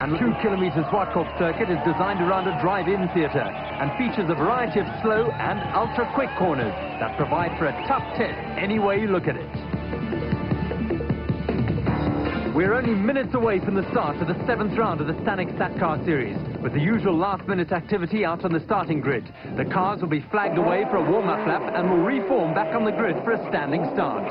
And 2 kilometers Swartkorp circuit is designed around a drive-in theatre and features a variety of slow and ultra-quick corners that provide for a tough test any way you look at it. We're only minutes away from the start of the 7th round of the Stanek Satcar series, with the usual last-minute activity out on the starting grid. The cars will be flagged away for a warm-up lap and will reform back on the grid for a standing start.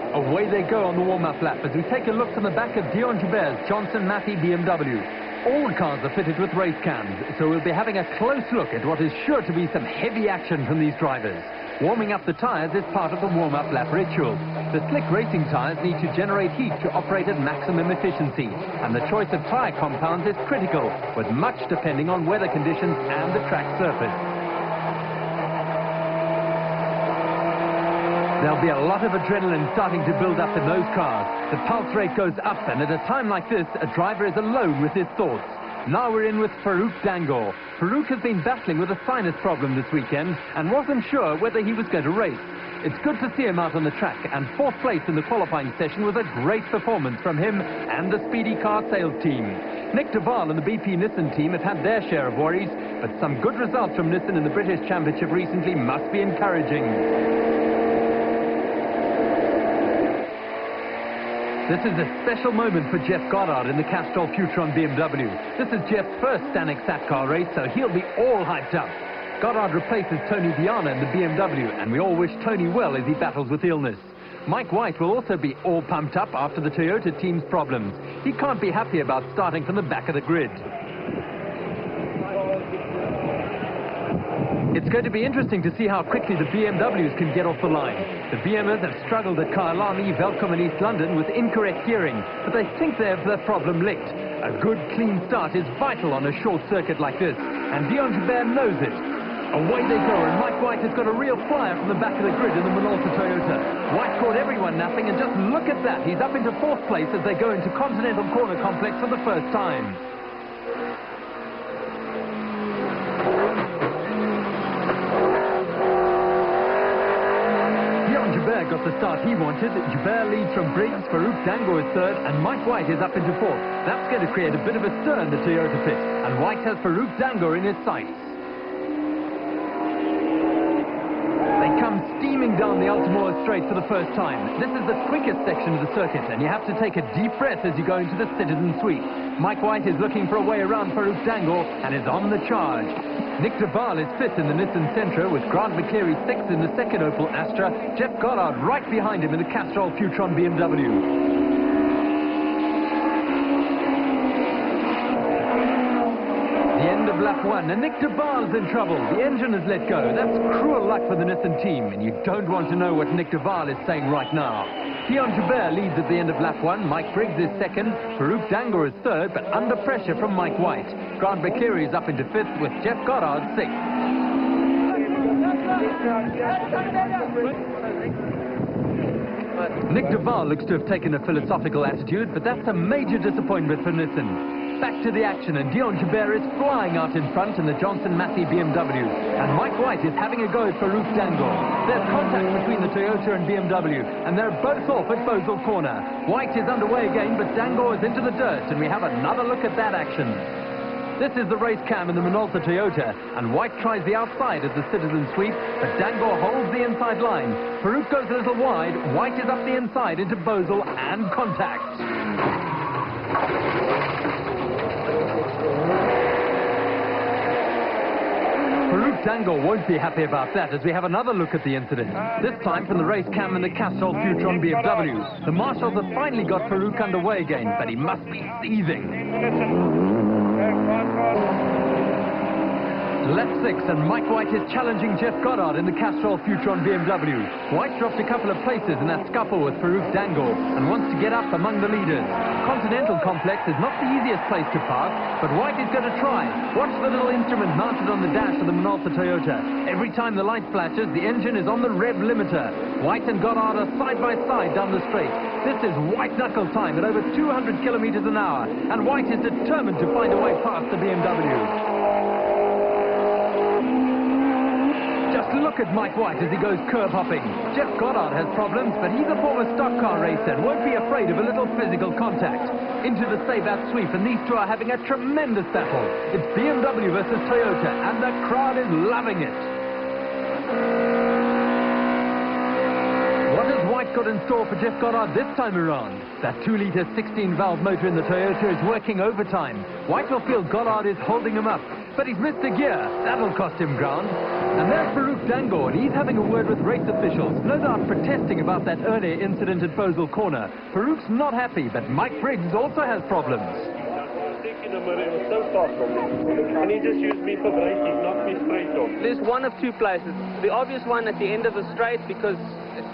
Away they go on the warm-up lap as we take a look from the back of Dion Joubert's Johnson Matthey BMW. All the cars are fitted with race cams, so we'll be having a close look at what is sure to be some heavy action from these drivers. Warming up the tyres is part of the warm-up lap ritual. The slick racing tyres need to generate heat to operate at maximum efficiency, and the choice of tyre compounds is critical, with much depending on weather conditions and the track surface. There'll be a lot of adrenaline starting to build up in those cars. The pulse rate goes up, and at a time like this, a driver is alone with his thoughts. Now we're in with Farouk Dangoor. Farouk has been battling with a sinus problem this weekend and wasn't sure whether he was going to race. It's good to see him out on the track, and 4th place in the qualifying session was a great performance from him and the Speedy Car sales team. Nick Duval and the BP Nissan team have had their share of worries, but some good results from Nissan in the British Championship recently must be encouraging. This is a special moment for Jeff Goddard in the Castrol Futron BMW. This is Jeff's first Stanek Satcar race, so he'll be all hyped up. Goddard replaces Tony Viana in the BMW, and we all wish Tony well as he battles with illness. Mike White will also be all pumped up after the Toyota team's problems. He can't be happy about starting from the back of the grid. It's going to be interesting to see how quickly the BMWs can get off the line. The BMers have struggled at Kyalami, Velcom and East London with incorrect gearing, but they think they have their problem licked. A good, clean start is vital on a short circuit like this, and Dion Joubert knows it. Away they go, and Mike White has got a real flyer from the back of the grid in the Minolta Toyota. White caught everyone napping, and just look at that. He's up into 4th place as they go into Continental Corner Complex for the first time. Joubert got the start he wanted. Joubert leads from Briggs, Farouk Dangoor is 3rd, and Mike White is up into 4th. That's going to create a bit of a stir in the Toyota pit, and White has Farouk Dangoor in his sights. They come steaming down the Altamora Straight for the first time. This is the quickest section of the circuit, and you have to take a deep breath as you go into the Citizen Suite. Mike White is looking for a way around Farouk Dangoor and is on the charge. Nick Duval is 5th in the Nissan Sentra, with Grant McCleary 6th in the second Opel Astra. Jeff Goddard right behind him in the Castrol Futron BMW. The end of lap 1, and Nick Duval's in trouble. The engine has let go. That's cruel luck for the Nissan team, and you don't want to know what Nick Duval is saying right now. Dion Joubert leads at the end of lap 1. Mike Briggs is 2nd. Farouk Dangoor is 3rd, but under pressure from Mike White. Grant McCleary is up into 5th, with Jeff Goddard 6th. Nick Duval looks to have taken a philosophical attitude, but that's a major disappointment for Nissan. Back to the action, and Dion Joubert is flying out in front in the Johnson Matthey BMW, and Mike White is having a go at Farouk Dangoor. There's contact between the Toyota and BMW, and they're both off at Bozel Corner. White is underway again, but Dangoor is into the dirt, and we have another look at that action. This is the race cam in the Minolta Toyota, and White tries the outside as the Citizen Sweep, but Dangoor holds the inside line. Farouk goes a little wide, White is up the inside into Bozel, and contact. Farouk Dangoor won't be happy about that as we have another look at the incident. This time from the race cam in the Castrol Futron BMW. The marshals have finally got Farouk underway again, but he must be seething. Lap 6, and Mike White is challenging Jeff Goddard in the Castrol Futron BMW. White dropped a couple of places in that scuffle with Farouk Dangoor and wants to get up among the leaders. Continental Complex is not the easiest place to pass, but White is going to try. Watch the little instrument mounted on the dash of the Minolta Toyota. Every time the light flashes, the engine is on the rev limiter. White and Goddard are side by side down the straight. This is white knuckle time at over 200 kilometers an hour, and White is determined to find a way past the BMW. Just look at Mike White as he goes curb hopping. Jeff Goddard has problems, but he's a former stock car racer and won't be afraid of a little physical contact. Into the Sabat sweep, and these two are having a tremendous battle. It's BMW versus Toyota, and the crowd is loving it. What has White got in store for Jeff Goddard this time around? That 2-litre 16-valve motor in the Toyota is working overtime. White will feel Goddard is holding him up, but he's missed a gear. That'll cost him ground. And there's Farouk Dangor, and he's having a word with race officials, no doubt protesting about that earlier incident at Bosel Corner. Farouk's not happy, but Mike Briggs also has problems. It was so fast from me, and he just used me for braking, knocked me straight off. There's one of two places. The obvious one at the end of the straight, because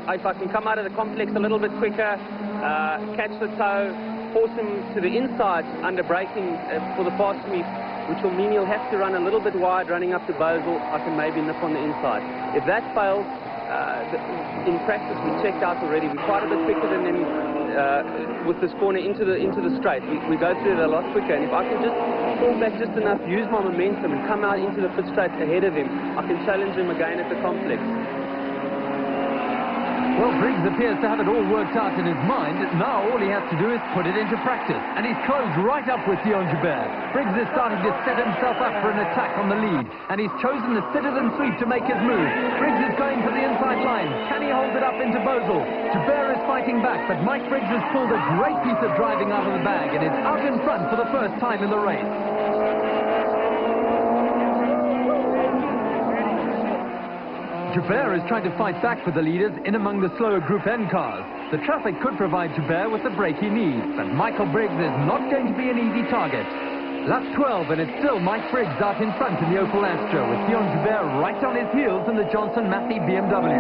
if I can come out of the complex a little bit quicker, catch the toe, force him to the inside under braking for the fast sweep, which will mean he'll have to run a little bit wide running up to Bosel. I can maybe nip on the inside. If that fails, in practice we checked out already. We're quite a bit quicker than him with this corner into the straight. We go through it a lot quicker, and if I can just fall back just enough, use my momentum and come out into the pit straight ahead of him, I can challenge him again at the complex. Well, Briggs appears to have it all worked out in his mind. Now all he has to do is put it into practice. And he's closed right up with Dion Joubert. Briggs is starting to set himself up for an attack on the lead. And he's chosen the citizen sweep to make his move. Briggs is going for the inside line. Can he hold it up into Bosel? Joubert is fighting back, but Mike Briggs has pulled a great piece of driving out of the bag and is out in front for the first time in the race. Joubert is trying to fight back with the leaders in among the slower Group N cars. The traffic could provide Joubert with the break he needs, but Michael Briggs is not going to be an easy target. Lap 12, and it's still Mike Briggs out in front in the Opel Astra, with Dion Joubert right on his heels in the Johnson Matthey BMW.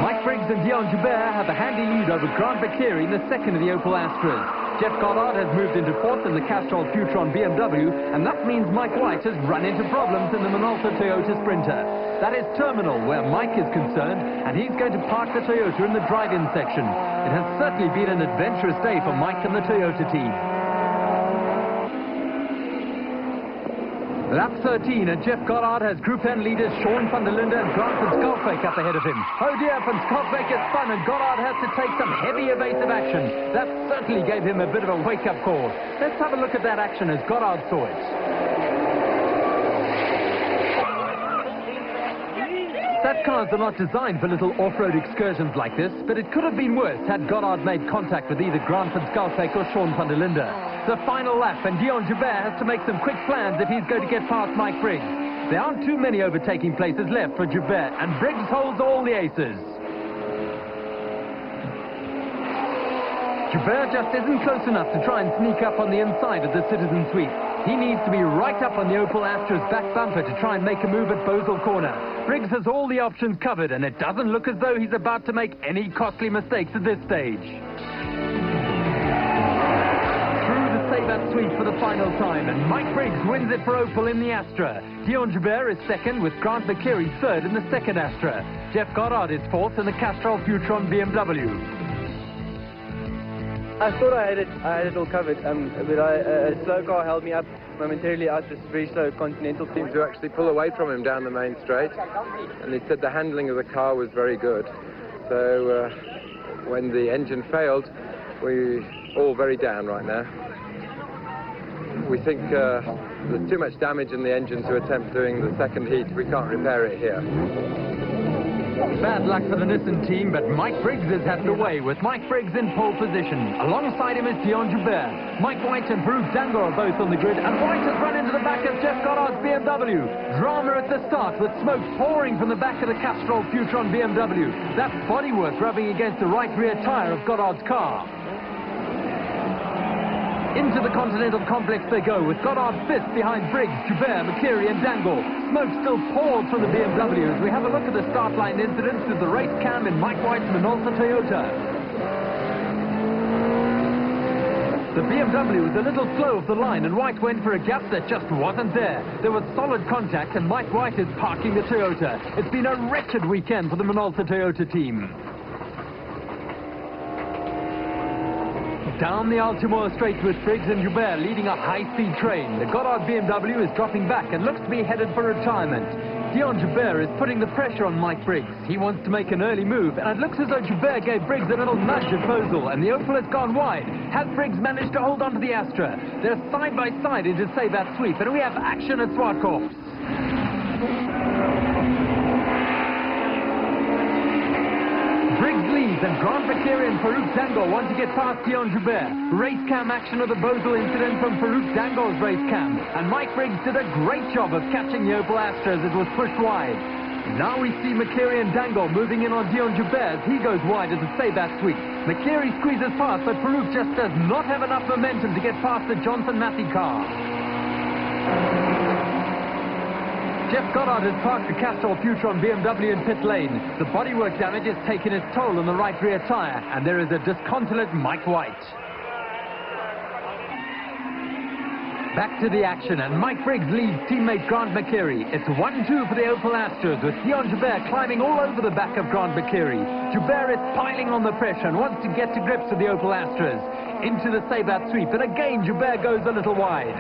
Mike Briggs and Dion Joubert have a handy lead over Grant Bakeri in the second of the Opel Astras. Jeff Goddard has moved into fourth in the Castrol Futron BMW, and that means Mike White has run into problems in the Minolta Toyota Sprinter. That is terminal where Mike is concerned, and he's going to park the Toyota in the drive-in section. It has certainly been an adventurous day for Mike and the Toyota team. Lap 13, and Jeff Goddard has Group N leaders Sean van der Linde and Grant van Schalkwyk up ahead of him. Oh dear, van Schalkwyk is spun, and Goddard has to take some heavy evasive action. That certainly gave him a bit of a wake-up call. Let's have a look at that action as Goddard saw it. Satcars are not designed for little off-road excursions like this, but it could have been worse had Goddard made contact with either Grant van Schalkwyk or Sean van der Linde. The final lap, and Dion Joubert has to make some quick plans if he's going to get past Mike Briggs. There aren't too many overtaking places left for Joubert, and Briggs holds all the aces. Joubert just isn't close enough to try and sneak up on the inside of the citizen sweep. He needs to be right up on the Opel Astra's back bumper to try and make a move at Bosel Corner. Briggs has all the options covered, and it doesn't look as though he's about to make any costly mistakes at this stage. Sabat sweep for the final time, and Mike Briggs wins it for Opel in the Astra. Dion Joubert is second, with Grant Bakeri third in the second Astra. Jeff Goddard is fourth in the Castrol Futron BMW. I thought I had it all covered, but a slow car held me up momentarily out this very slow Continental team. To actually pull away from him down the main straight, and he said the handling of the car was very good. So when the engine failed, we're all very down right now. We think there's too much damage in the engine to attempt doing the second heat. We can't repair it here. Bad luck for the Nissan team, but Mike Briggs has had it away, with Mike Briggs in pole position. Alongside him is Dion Joubert. Mike White and Farouk Dangor are both on the grid, and White has run into the back of Jeff Goddard's BMW. Drama at the start, with smoke pouring from the back of the Castrol Futron BMW. That's bodywork rubbing against the right rear tyre of Goddard's car. Into the Continental Complex they go, with Goddard fifth behind Briggs, Joubert, Bakeri and Dangor. Smoke still pours from the BMW as we have a look at the start line incident through the race cam in Mike White's Minolta Toyota. The BMW was a little slow off the line, and White went for a gap that just wasn't there. There was solid contact, and Mike White is parking the Toyota. It's been a wretched weekend for the Minolta Toyota team. Down the Altimore Straight with Briggs and Joubert leading a high-speed train. The Goddard BMW is dropping back and looks to be headed for retirement. Dion Joubert is putting the pressure on Mike Briggs. He wants to make an early move, and it looks as though Joubert gave Briggs a little nudge at Bosel, and the Opel has gone wide. Has Briggs managed to hold on to the Astra? They're side by side into Sabat sweep, and we have action at Swartkorps. Briggs leads, and Grant McCary and Farouk Dango want to get past Dion Joubert. Race cam action of the Bosel incident from Farouk Dango's race cam. And Mike Briggs did a great job of catching the Opel Astra as it was pushed wide. Now we see McCary and Dango moving in on Dion Joubert as he goes wide at the Sabat sweep. McCary squeezes past, but Farouk just does not have enough momentum to get past the Johnson-Matthey car. Jeff Goddard has parked the Castrol Futron BMW in pit lane. The bodywork damage has taken its toll on the right rear tyre, and there is a disconsolate Mike White. Back to the action, and Mike Briggs leads teammate Grant McCary. It's 1-2 for the Opel Astras, with Dion Joubert climbing all over the back of Grant McCary. Joubert is piling on the pressure and wants to get to grips with the Opel Astras. Into the Sabat sweep, and again Joubert goes a little wide.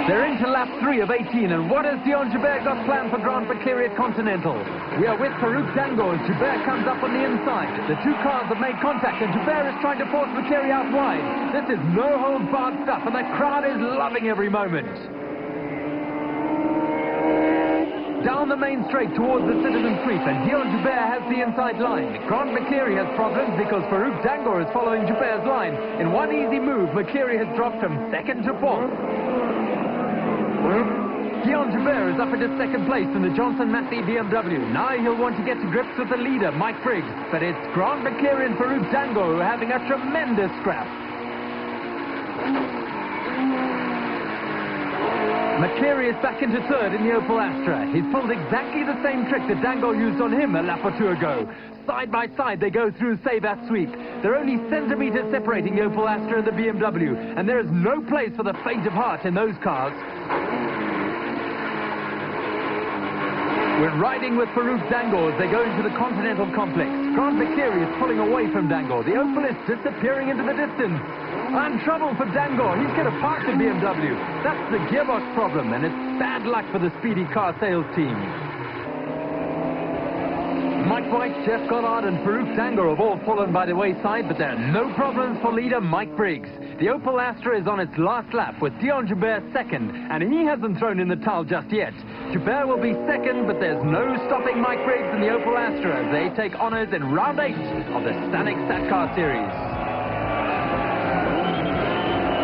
They're into lap 3 of 18, and what has Dion Joubert got planned for Grant McCary at Continental? We are with Farouk Dango as Joubert comes up on the inside. The two cars have made contact, and Joubert is trying to force McCary out wide. This is no-holds-barred stuff, and the crowd is loving every moment. Down the main straight towards the Citizen Sweep, and Dion Joubert has the inside line. Grant McCary has problems because Farouk Dango is following Joubert's line. In one easy move, McCary has dropped from 2nd to 4th. Dion Joubert is up into 2nd place in the Johnson-Matthey BMW. Now he'll want to get to grips with the leader, Mike Briggs. But it's Grant McCary and Farouk Dango who are having a tremendous scrap. McCary is back into 3rd in the Opel Astra. He's pulled exactly the same trick that Dango used on him a lap or two ago. Side by side they go through Sabat sweep. There are only centimetres separating the Opel Astra and the BMW, and there is no place for the faint of heart in those cars. We're riding with Farouk Dango as they go into the Continental complex. Grant McCary is pulling away from Dango. The Opel is disappearing into the distance. And trouble for Dango. He's going to park the BMW. That's the gearbox problem, and it's bad luck for the speedy car sales team. Mike White, Jeff Goddard and Farouk Dango have all fallen by the wayside, but there are no problems for leader Mike Briggs. The Opel Astra is on its last lap with Dion Joubert 2nd, and he hasn't thrown in the towel just yet. Joubert will be 2nd, but there's no stopping Mike Briggs and the Opel Astra as they take honours in round 8 of the Stanek Satcar Series.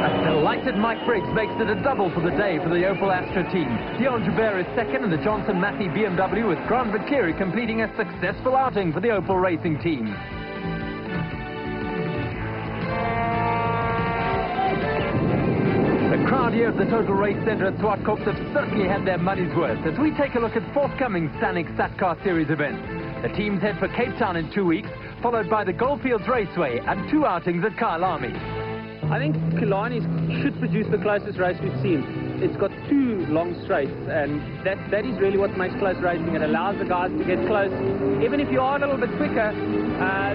A delighted Mike Briggs makes it a double for the day for the Opel Astra team. Dion Joubert is 2nd in the Johnson-Matthey BMW, with Grant McCary completing a successful outing for the Opel racing team. The crowd here at the Total Race Centre at Swartkorps have certainly had their money's worth as we take a look at forthcoming Stanek Satcar Series events. The teams head for Cape Town in 2 weeks, followed by the Goldfields Raceway and 2 outings at Kyalami. I think Killarney should produce the closest race we've seen. It's got 2 long straights, and that is really what makes close racing. It allows the guys to get close. Even if you are a little bit quicker,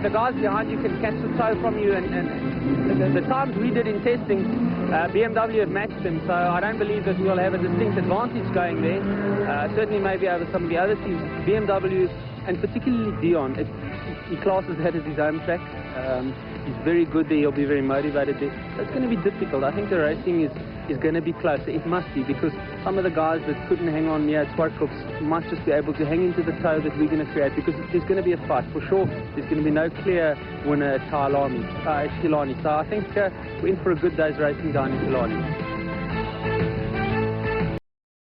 the guys behind you can catch the toe from you, and the times we did in testing, BMW have matched them, so I don't believe that we'll have a distinct advantage going there. Certainly maybe over some of the other teams. BMW, and particularly Dion, he classes that as his home track. He's very good there, he'll be very motivated there. So it's going to be difficult. I think the racing is going to be close. It must be, because some of the guys that couldn't hang on near Swartkorps might just be able to hang into the toe that we're going to create, because there's going to be a fight. For sure, there's going to be no clear winner at Killarney. So I think we're in for a good day's racing down in Killarney.